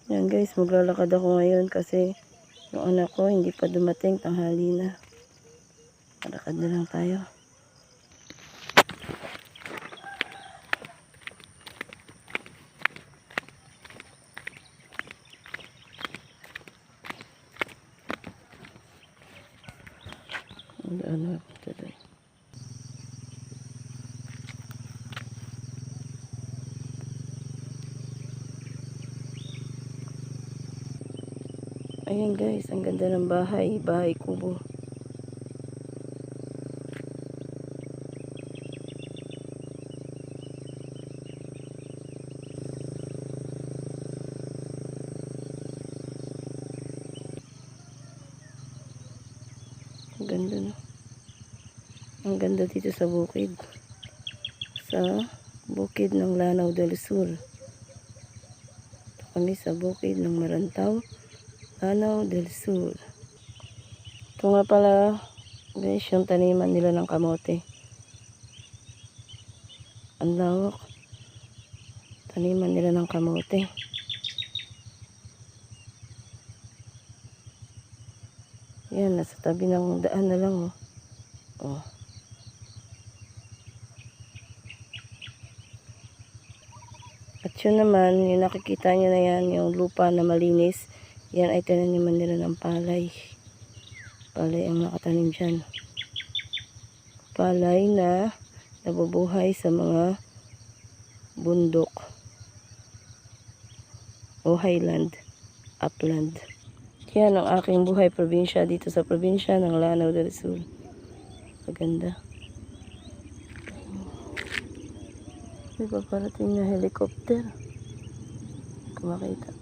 Yan guys, maglalakad ako ngayon kasi yung anak ko hindi pa dumating, tanghali na. Lakad na lang tayo. Ano ito doon? Ayan guys, ang ganda ng bahay. Bahay kubo. Ang ganda no. Ang ganda dito sa bukid. Sa bukid ng Lanao del Sur. Ito kami sa bukid ng Marantaw, Lanao del Sur. Ito nga pala guys, yung taniman nila ng kamote. Ang lawak. Taniman nila ng kamote. Yan, nasa tabi ng daan na lang oh. Oh. At yun naman, yung nakikita nyo na yan, yung lupa na malinis, yan ay tinaniman nila ng palay. Palay ang nakatanim dyan. Palay na nabubuhay sa mga bundok o highland, upland. Yan ang aking buhay probinsya dito sa probinsya ng Lanao del Sur. Maganda. May paparating na helicopter. Kumakita.